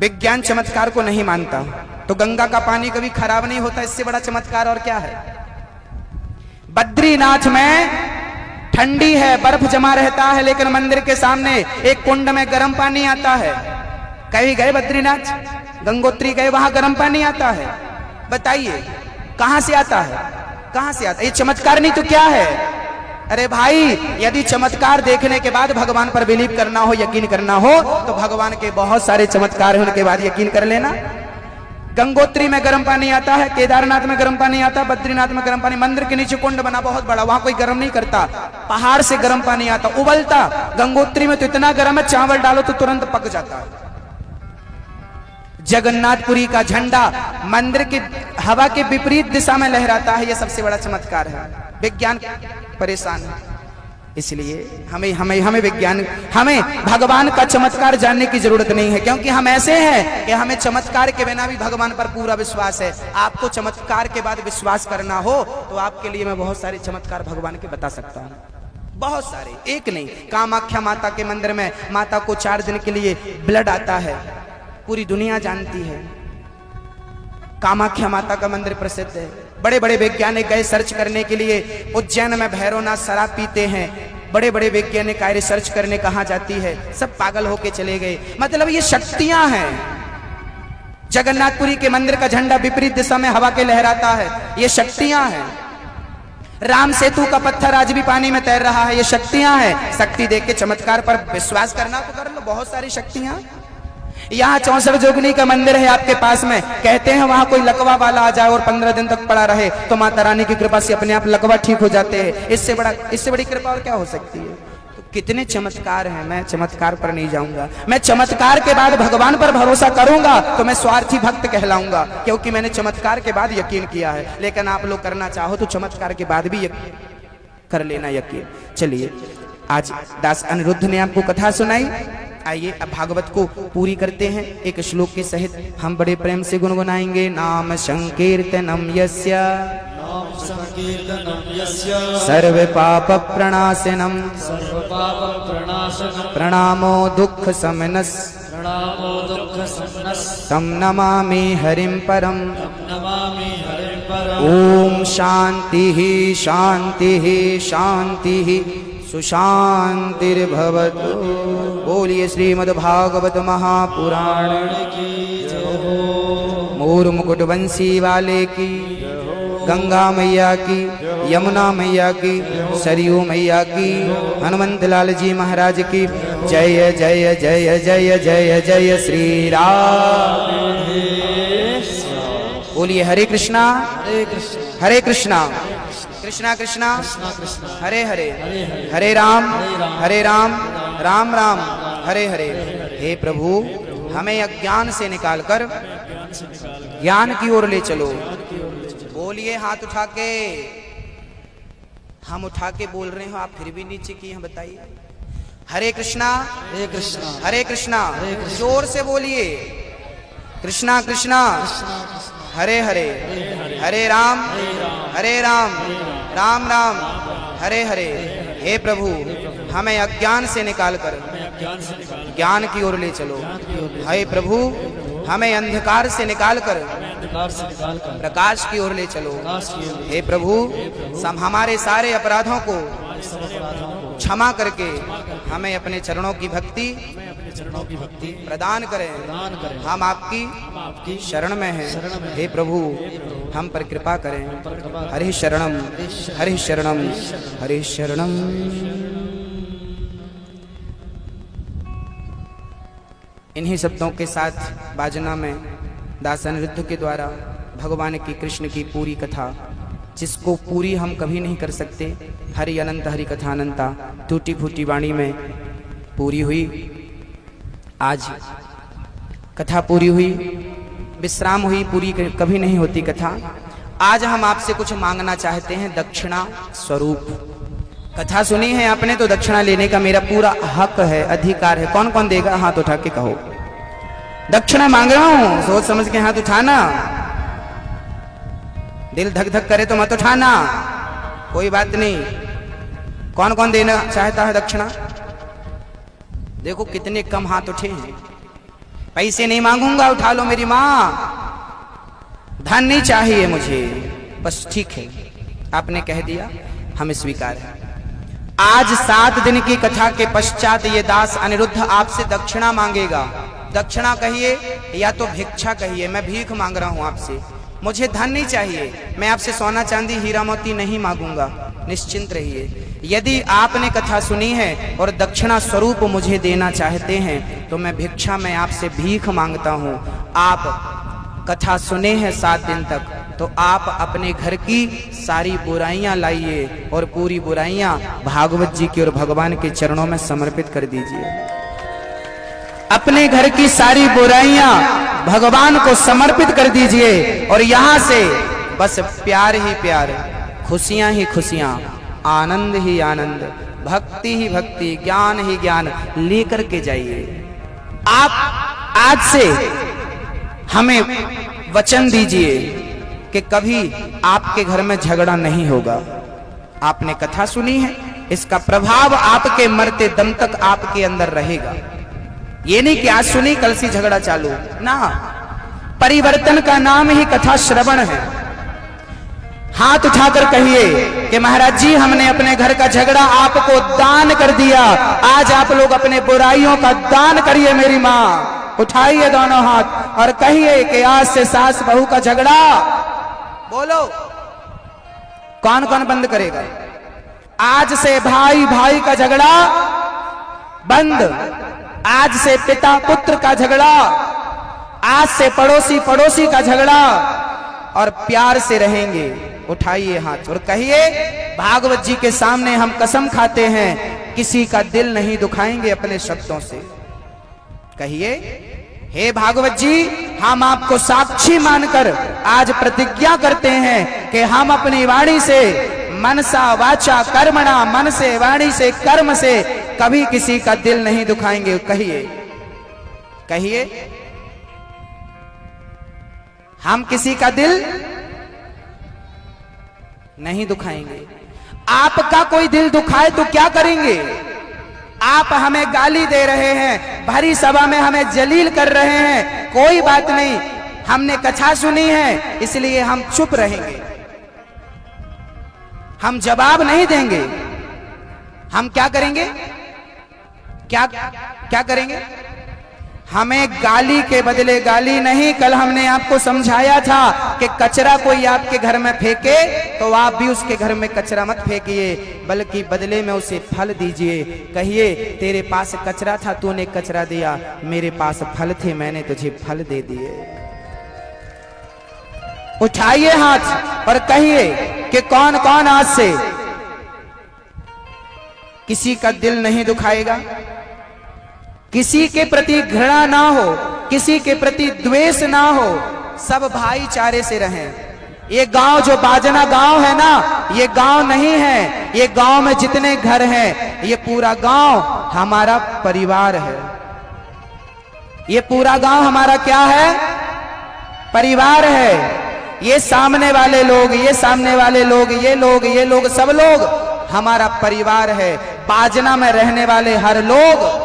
विज्ञान चमत्कार को नहीं मानता। तो गंगा का पानी कभी खराब नहीं होता, इससे बड़ा चमत्कार और क्या है? बद्रीनाथ में ठंडी है, बर्फ जमा रहता है, लेकिन मंदिर के सामने एक कुंड में गर्म पानी आता है। कहीं गए बद्रीनाथ, गंगोत्री गए, वहां गर्म पानी आता है? बताइए कहां से आता है? कहां से आता है? ये चमत्कार नहीं तो क्या है? अरे भाई, यदि चमत्कार देखने के बाद भगवान पर बिलीव करना हो, यकीन करना हो, तो भगवान के बहुत सारे चमत्कार होने के बाद यकीन कर लेना। गंगोत्री में गर्म पानी आता है, केदारनाथ में गर्म पानी आता है, बद्रीनाथ में गर्म पानी, मंदिर के नीचे कुंड बना बहुत बड़ा, वहां कोई गर्म नहीं करता, पहाड़ से गर्म पानी आता, उबलता। गंगोत्री में तो इतना गर्म है, चावल डालो तो तुरंत पक जाता है। जगन्नाथपुरी का झंडा मंदिर की हवा के विपरीत दिशा में लहराता है, यह सबसे बड़ा चमत्कार है। विज्ञान परेशान है, इसलिए हमें विज्ञान, हमें भगवान का चमत्कार जानने की जरूरत नहीं है, क्योंकि हम ऐसे हैं कि हमें चमत्कार के बिना भी भगवान पर पूरा विश्वास है। आपको चमत्कार के बाद विश्वास करना हो तो आपके लिए मैं बहुत सारे चमत्कार भगवान के बता सकता हूँ, बहुत सारे, एक नहीं। कामाख्या माता के मंदिर में माता को 4 दिन के लिए ब्लड आता है, पूरी दुनिया जानती है। कामाख्या माता का मंदिर प्रसिद्ध है। बड़े बड़े वैज्ञानिक गए सर्च करने के लिए, उज्जैन में भैरवनाथ शराब पीते हैं, बड़े बड़े वैज्ञानिक आए रिसर्च करने, कहाँ जाती है, सब पागल होके चले गए। मतलब ये शक्तियां हैं। जगन्नाथपुरी के मंदिर का झंडा विपरीत दिशा में हवा के लहराता है, ये शक्तियां हैं। राम सेतु का पत्थर आज भी पानी में तैर रहा है। ये शक्तियां हैं। शक्ति देख के चमत्कार पर विश्वास करना तो कर लो, बहुत सारी शक्तियां। यहाँ 64 जोगनी का मंदिर है आपके पास में, कहते हैं वहां कोई लकवा वाला आ जाए और 15 दिन तक पड़ा रहे तो माता रानी की कृपा से अपने आप लकवा ठीक हो जाते हैं। इससे बड़ी कृपा और क्या हो सकती है। तो कितने चमत्कार हैं। मैं चमत्कार पर नहीं जाऊंगा। मैं चमत्कार के बाद भगवान पर भरोसा करूंगा तो मैं स्वार्थी भक्त कहलाऊंगा, क्योंकि मैंने चमत्कार के बाद यकीन किया है। लेकिन आप लोग करना चाहो तो चमत्कार के बाद भी कर लेना यकीन। चलिए, आज दास अनिरुद्ध ने आपको कथा सुनाई। आइए अब भागवत को पूरी करते हैं। एक श्लोक के सहित हम बड़े प्रेम से गुनगुनाएंगे। नाम संकीर्तनम यस्य सर्व पाप प्रणाशनम प्रणामो दुख समनस तम नमामि हरिं परम। ओम शांति शांति शांति सुशांतिर्भवतु। बोलिए श्रीमद्भागवत महापुराण मोर मुकुट बंसी वाले की, गंगा मैया की, यमुना मैया की, सरयू मैया की, हनुमंत लाल जी महाराज की जय जय जय जय जय जय श्री राम। बोलिए हरे कृष्णा हरे कृष्णा कृष्णा कृष्णा हरे हरे हरे राम राम राम हरे हरे। हे प्रभु, हमें अज्ञान से निकालकर ज्ञान की ओर ले चलो। बोलिए हाथ उठा के। हम उठा के बोल रहे हो, आप फिर भी नीचे की हैं, बताइए। हरे कृष्णा हरे कृष्णा जोर से बोलिए। कृष्णा कृष्णा हरे हरे हरे राम राम राम हरे हरे। हे प्रभु, हमें अज्ञान से निकालकर ज्ञान की ओर ले चलो। हे प्रभु, हमें अंधकार से निकालकर प्रकाश की ओर ले चलो। हे प्रभु, हमारे सारे अपराधों को क्षमा करके हमें अपने चरणों की भक्ति प्रदान करें। हम आपकी शरण में हैं। हे प्रभु, हम पर कृपा करें। हरे शरणम हरे शरणम हरे शरणम। इन्हीं शब्दों के साथ बाजना में दास अनिरुद्ध के द्वारा भगवान की कृष्ण की पूरी कथा, जिसको पूरी हम कभी नहीं कर सकते, हरि अनंत हरि कथा अनंता टूटी फूटी वाणी में पूरी हुई। आज कथा पूरी हुई, विश्राम हुई, पूरी कभी नहीं होती कथा। आज हम आपसे कुछ मांगना चाहते हैं, दक्षिणा स्वरूप। कथा सुनी है आपने तो दक्षिणा लेने का मेरा पूरा हक है, अधिकार है। कौन कौन देगा? हाथ उठा के कहो। दक्षिणा मांग रहा हूं, सोच समझ के हाथ उठाना। दिल धक धक करे तो मत उठाना, कोई बात नहीं। कौन कौन देना चाहता है दक्षिणा? देखो कितने कम हाथ उठे हैं। पैसे नहीं मांगूंगा, उठा लो मेरी माँ। धन नहीं चाहिए मुझे, बस ठीक है, आपने कह दिया, हम स्वीकार हैं। आज 7 दिन की कथा के पश्चात ये दास अनिरुद्ध आपसे दक्षिणा मांगेगा। दक्षिणा कहिए या तो भिक्षा कहिए, मैं भीख मांग रहा हूं आपसे। मुझे धन नहीं चाहिए, मैं आपसे सोना चांदी हीरा मोती नहीं मांगूंगा, निश्चिंत रहिए। यदि आपने कथा सुनी है और दक्षिणा स्वरूप मुझे देना चाहते हैं तो मैं भिक्षा में आपसे भीख मांगता हूं। आप कथा सुने हैं 7 दिन तक, तो आप अपने घर की सारी बुराइयां लाइए और पूरी बुराइयां भागवत जी की और भगवान के चरणों में समर्पित कर दीजिए। अपने घर की सारी बुराइयां भगवान को समर्पित कर दीजिए और यहां से बस प्यार ही प्यार, खुशियां ही खुशियां, आनंद ही आनंद, भक्ति ही भक्ति, ज्ञान ही ज्ञान लेकर के जाइए। आप आज से हमें वचन दीजिए कि कभी आपके घर में झगड़ा नहीं होगा। आपने कथा सुनी है, इसका प्रभाव आपके मरते दम तक आपके अंदर रहेगा। ये नहीं कि आज सुनी कल से झगड़ा चालू ना। परिवर्तन का नाम ही कथा श्रवण है। हाथ उठाकर कहिए कि महाराज जी, हमने अपने घर का झगड़ा आपको दान कर दिया। आज आप लोग अपने बुराइयों का दान करिए मेरी माँ। उठाइए दोनों हाथ और कहिए कि आज से सास बहू का झगड़ा, बोलो, कौन कौन बंद करेगा? आज से भाई भाई का झगड़ा बंद, आज से पिता पुत्र का झगड़ा, आज से पड़ोसी पड़ोसी का झगड़ा, और प्यार से रहेंगे। उठाइए हाथ और कहिए, भागवत जी के सामने हम कसम खाते हैं किसी का दिल नहीं दुखाएंगे अपने शब्दों से। कहिए, हे भागवत जी, हम आपको साक्षी मानकर आज प्रतिज्ञा करते हैं कि हम अपनी वाणी से, मनसा वाचा कर्मणा, मन से वाणी से कर्म से कभी किसी का दिल नहीं दुखाएंगे। कहिए, कहिए, हम किसी का दिल नहीं दुखाएंगे। आपका कोई दिल दुखाए तो क्या करेंगे? आप हमें गाली दे रहे हैं, भरी सभा में हमें जलील कर रहे हैं, कोई बात नहीं, हमने कथा सुनी है इसलिए हम चुप रहेंगे, हम जवाब नहीं देंगे। हम क्या करेंगे? क्या क्या करेंगे? हमें गाली के बदले गाली नहीं। कल हमने आपको समझाया था कि कचरा कोई आपके घर में फेंके तो आप भी उसके घर में कचरा मत फेंकिए, बल्कि बदले में उसे फल दीजिए। कहिए, तेरे पास कचरा था, तूने कचरा दिया, मेरे पास फल थे, मैंने तुझे फल दे दिए। उठाइए हाथ और कहिए कि कौन कौन आज से किसी का दिल नहीं दुखाएगा, किसी के प्रति घृणा ना हो, किसी के प्रति द्वेष ना हो, सब भाईचारे से रहें। ये गांव जो बाजना गांव है ना, ये गांव नहीं है, ये गांव में जितने घर हैं, ये पूरा गांव हमारा परिवार है। ये पूरा गांव हमारा क्या है? परिवार है। ये सामने वाले लोग, ये सामने वाले लोग, ये लोग, सब लोग हमारा परिवार है। बाजना में रहने वाले हर लोग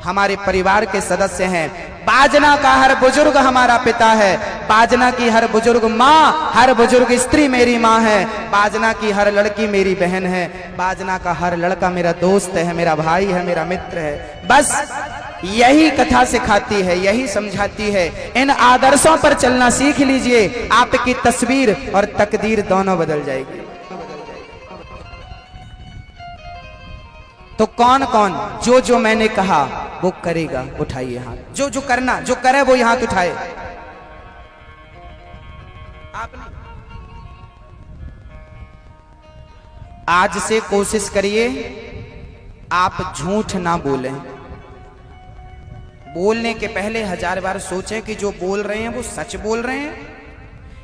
हमारे परिवार के सदस्य हैं। बाजना का हर बुजुर्ग हमारा पिता है, बाजना की हर बुजुर्ग माँ, हर बुजुर्ग स्त्री मेरी माँ है, बाजना की हर लड़की मेरी बहन है, बाजना का हर लड़का मेरा दोस्त है, मेरा भाई है, मेरा मित्र है। बस यही कथा सिखाती है, यही समझाती है। इन आदर्शों पर चलना सीख लीजिए, आपकी तस्वीर और तकदीर दोनों बदल जाएगी। तो कौन कौन जो जो मैंने कहा वो करेगा? उठाइए हाथ। जो जो करना, जो करे वो हाथ उठाए। आप नहीं। आज से कोशिश करिए आप झूठ ना बोलें। बोलने के पहले 1000 बार सोचें कि जो बोल रहे हैं वो सच बोल रहे हैं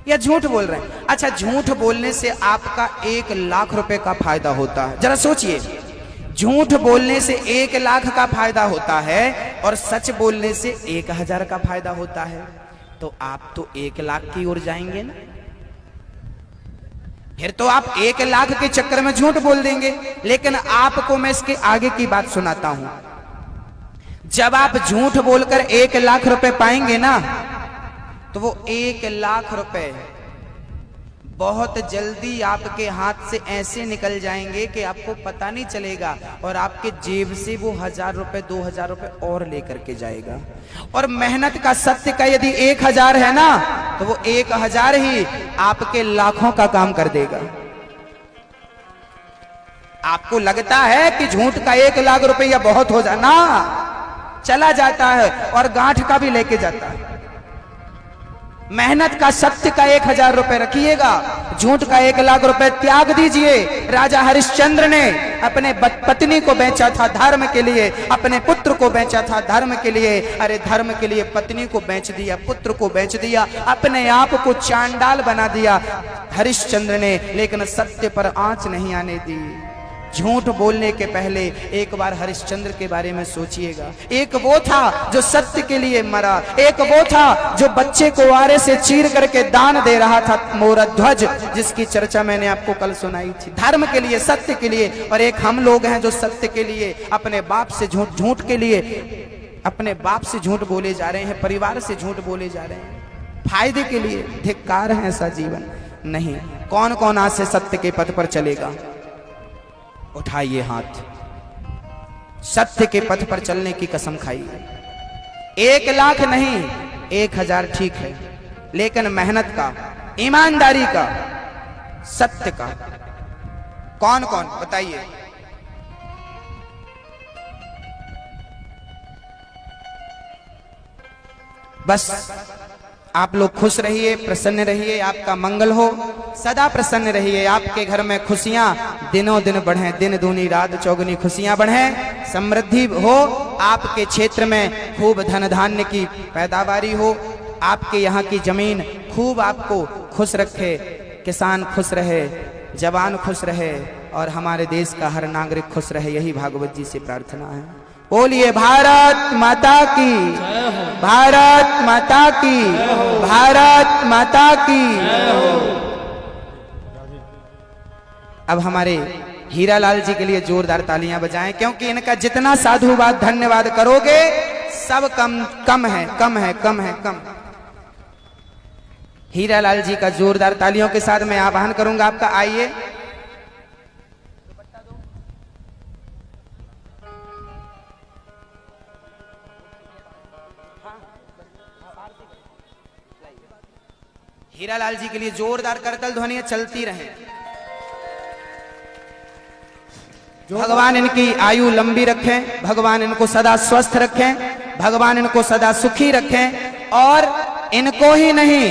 या झूठ बोल रहे हैं। अच्छा, झूठ बोलने से आपका 1 लाख रुपए का फायदा होता है। जरा सोचिए, झूठ बोलने से 1 लाख का फायदा होता है और सच बोलने से 1000 का फायदा होता है, तो आप तो 1 लाख की ओर जाएंगे ना। फिर तो आप 1 लाख के चक्कर में झूठ बोल देंगे। लेकिन आपको मैं इसके आगे की बात सुनाता हूं। जब आप झूठ बोलकर 1 लाख रुपए पाएंगे ना, तो वो 1 लाख रुपए बहुत जल्दी आपके हाथ से ऐसे निकल जाएंगे कि आपको पता नहीं चलेगा, और आपके जेब से वो 1000 रुपए 2000 रुपए और लेकर के जाएगा। और मेहनत का सत्य का यदि 1000 है ना, तो वो 1000 ही आपके लाखों का काम कर देगा। आपको लगता है कि झूठ का 1 लाख रुपया बहुत हो जाना, चला जाता है और गांठ का भी लेके जाता है। मेहनत का सत्य का 1000 रुपए रखिएगा, झूठ का 1 लाख रुपए त्याग दीजिए। राजा हरिश्चंद्र ने अपने पत्नी को बेचा था धर्म के लिए, अपने पुत्र को बेचा था धर्म के लिए। अरे धर्म के लिए पत्नी को बेच दिया, पुत्र को बेच दिया, अपने आप को चांडाल बना दिया हरिश्चंद्र ने, लेकिन सत्य पर आंच नहीं आने दी। झूठ बोलने के पहले एक बार हरिश्चंद्र के बारे में सोचिएगा। एक वो था जो सत्य के लिए मरा, एक वो था जो बच्चे को आरे से चीर करके दान दे रहा था, मोरध्वज, जिसकी चर्चा मैंने आपको कल सुनाई थी। धर्म के लिए, सत्य के लिए। और एक हम लोग हैं जो सत्य के लिए अपने बाप से झूठ, झूठ के लिए अपने बाप से झूठ बोले जा रहे हैं, परिवार से झूठ बोले जा रहे हैं, फायदे के लिए। धिक्कार है ऐसा जीवन नहीं। कौन कौन आज से सत्य के पथ पर चलेगा? उठाइए हाथ। सत्य के पथ पर चलने की कसम खाइए। 1 लाख नहीं, 1000 ठीक है, लेकिन मेहनत का, ईमानदारी का, सत्य का। कौन कौन बताइए? बस आप लोग खुश रहिए, प्रसन्न रहिए, आपका मंगल हो, सदा प्रसन्न रहिए। आपके घर में खुशियां दिनों दिन बढ़े, दिन दूनी रात चौगुनी खुशियां बढ़े, समृद्धि हो, आपके क्षेत्र में खूब धन धान्य की पैदावारी हो, आपके यहाँ की जमीन खूब आपको खुश रखे, किसान खुश रहे, जवान खुश रहे और हमारे देश का हर नागरिक खुश रहे, यही भागवत जी से प्रार्थना है। बोलिए भारत माता की, भारत माता की, भारत माता की। अब हमारे हीरालाल जी के लिए जोरदार तालियां बजाएं, क्योंकि इनका जितना साधुवाद धन्यवाद करोगे सब कम है, कम है, कम है, कम। हीरालाल जी का जोरदार तालियों के साथ मैं आह्वान करूंगा आपका, आइए। हीरालाल जी के लिए जोरदार करतल ध्वनियां चलती रहें। भगवान इनकी आयु लंबी रखें, भगवान इनको सदा स्वस्थ रखें, भगवान इनको सदा सुखी रखें और इनको ही नहीं,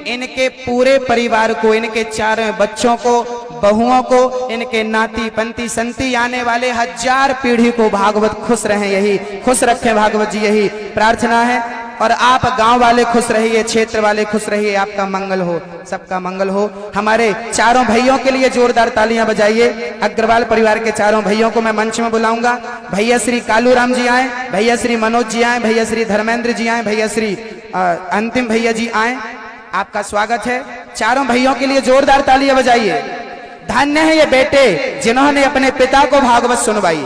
इनके पूरे परिवार को, इनके चारों बच्चों को, बहुओं को, इनके नाती पंती संती आने वाले 1000 पीढ़ी को भागवत खुश रहें, यही खुश रखें भागवत जी, यही प्रार्थना है। और आप गांव वाले खुश रहिए, क्षेत्र वाले खुश रहिए, आपका मंगल हो, सबका मंगल हो। हमारे चारों भाइयों के लिए जोरदार तालियां बजाइए। अग्रवाल परिवार के चारों भाइयों को मैं मंच में बुलाऊंगा। भैया श्री कालूराम जी आए, भैया श्री मनोज जी आए, भैया श्री धर्मेंद्र जी आए, भैया श्री अंतिम भैया जी आए, आपका स्वागत है। चारों भाइयों के लिए जोरदार तालियां बजाइए। धन्य है ये बेटे जिन्होंने अपने पिता को भागवत सुनवाई।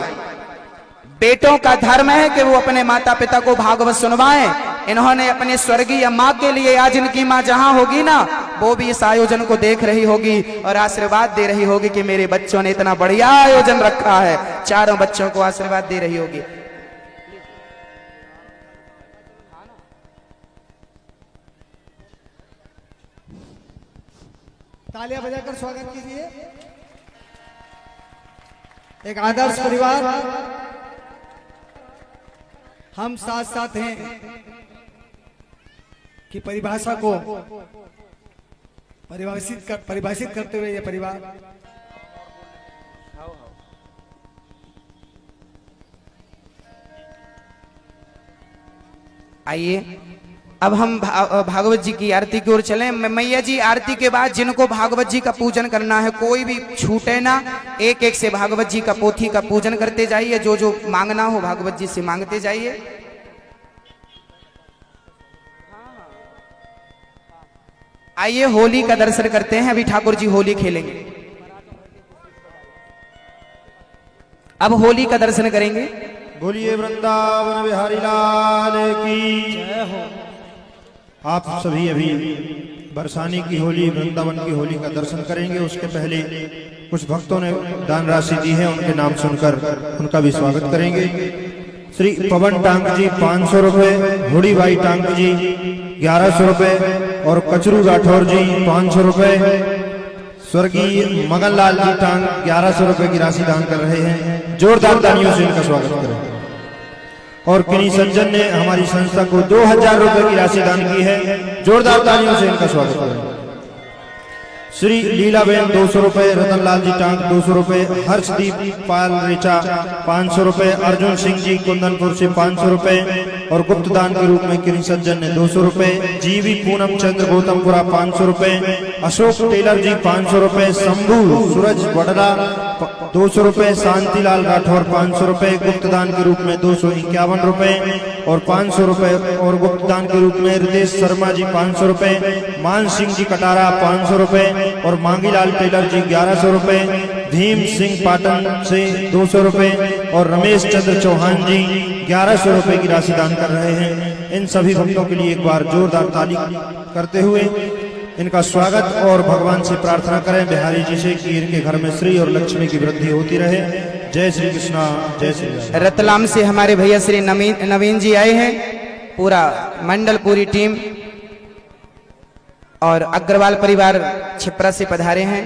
बेटों का धर्म है कि वो अपने माता पिता को भागवत सुनवाएं। इन्होंने अपने स्वर्गीय माँ के लिए, आज इनकी माँ जहां होगी ना, वो भी इस आयोजन को देख रही होगी और आशीर्वाद दे रही होगी कि मेरे बच्चों ने इतना बढ़िया आयोजन रखा है। चारों बच्चों को आशीर्वाद दे रही होगी। तालियां बजाकर स्वागत कीजिए। एक आदर्श परिवार, हम साथ साथ हैं की परिभाषा को परिभाषित करते हुए ये परिवार आइए। अब हम भागवत जी की आरती की ओर चलें। मैया जी आरती के बाद जिनको भागवत जी का पूजन करना है, कोई भी छूटे ना, एक एक से भागवत जी का पोथी का पूजन करते जाइए। जो जो मांगना हो भागवत जी से मांगते जाइए। आइए होली का दर्शन करते हैं। अभी ठाकुर जी होली खेलेंगे, अब होली का दर्शन करेंगे। बोलिए वृंदावन बिहारी लाल की जय हो। आप सभी अभी बरसाने की होली, वृंदावन की होली का दर्शन करेंगे। उसके पहले कुछ भक्तों ने दान राशि दी है, उनके नाम सुनकर उनका भी स्वागत करेंगे। श्री पवन टांग जी 500 रुपए, हुड़ी भाई टांग जी 1100 रुपए और कचरू राठौर जी 500 रुपए, स्वर्गीय मगनलाल जी टांग 1100 रुपए की राशि दान कर रहे हैं। जोरदार तालियों से इनका स्वागत करें। और किन्हीं सज्जन ने हमारी संस्था को 2000 रुपए की राशि दान की है। जोरदार तालियों से इनका स्वागत करें। श्री लीलाबेन 200 रुपए, रतनलाल जी टांग 200 रुपए, हर्षदीप पाल रेचा 500 रुपए, अर्जुन सिंह जी कुंदनपुर से 500 रुपए और गुप्त दान के रूप में किन्हीं सज्जन ने 200 रुपए, जीवी पूनम चंद्र गौतमपुरा 500 रुपए, अशोक टेलर जी 500 रुपए, शंभू सूरज वडरा 200 रुपए, शांतिलाल राठौर 500 रुपए, गुप्त दान के रूप में 251 रुपए और 500 रुपए और गुप्त दान के रूप में हृदेश शर्मा जी 500 रुपए, मान सिंह जी कटारा 500 रुपए और मांगीलाल टेलर जी 1100 रुपए, भीम सिंह पाटन से 200 रुपए और रमेश चंद्र चौहान जी 1100 रुपए की राशि दान कर रहे हैं। इन सभी भक्तों के लिए एक बार जोरदार ताली करते हुए इनका स्वागत और भगवान से प्रार्थना करें बिहारी जी से कि इनके घर में श्री और लक्ष्मी की वृद्धि होती रहे। जय श्री कृष्णा, जय श्री। रतलाम से हमारे भैया श्री नवीन जी आए हैं, पूरा मंडल, पूरी टीम और अग्रवाल परिवार छिपरा से पधारे हैं।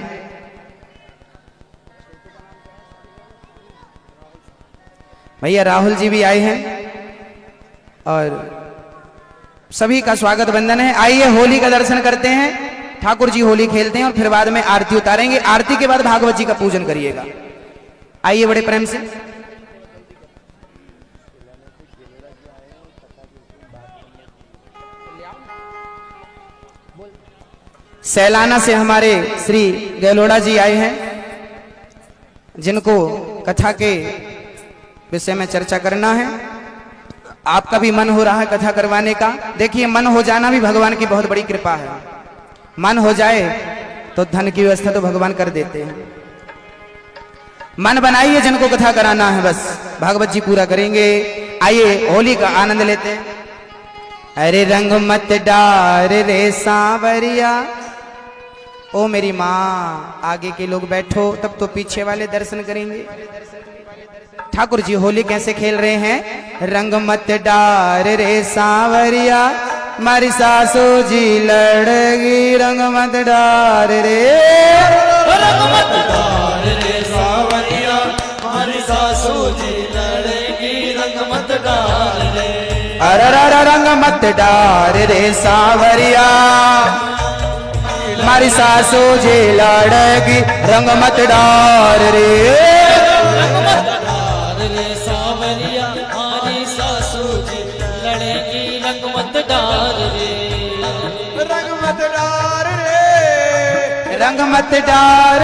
भैया राहुल जी भी आए हैं और सभी का स्वागत वंदन है। आइए होली का दर्शन करते हैं। ठाकुर जी होली खेलते हैं और फिर बाद में आरती उतारेंगे। आरती के बाद भागवत जी का पूजन करिएगा। आइए बड़े प्रेम से। सैलाना से हमारे श्री गहलोड़ा जी आए हैं, जिनको कथा के विषय में चर्चा करना है। आपका भी मन हो रहा है कथा करवाने का। देखिए, मन हो जाना भी भगवान की बहुत बड़ी कृपा है। मन हो जाए तो धन की व्यवस्था तो भगवान कर देते हैं। मन बनाइए, जिनको कथा कराना है बस भागवत जी पूरा करेंगे। आइए होली का आनंद लेते हैं। अरे रंग मत डार रे सांवरिया, ओ मेरी माँ, आगे के लोग बैठो, तब तो पीछे वाले दर्शन करेंगे। ठाकुर जी होली कैसे खेल रहे हैं। रंग मत डार रे सांवरिया, मारी सासू जी लड़गी। रंग मत डार रे, रंग मत डार रे सांवरिया, मारी सासू जी लड़गी। रंग मत डार रे, अरे रंग मत डार रे सांवरिया, मारी सासू जी लड़गी। रंग मत डार रे, रंग मत डार रे सांवरिया, मारी सासू जी लड़गी। रंग मत डार रे, रंग मत डार रे, रंग मत डार।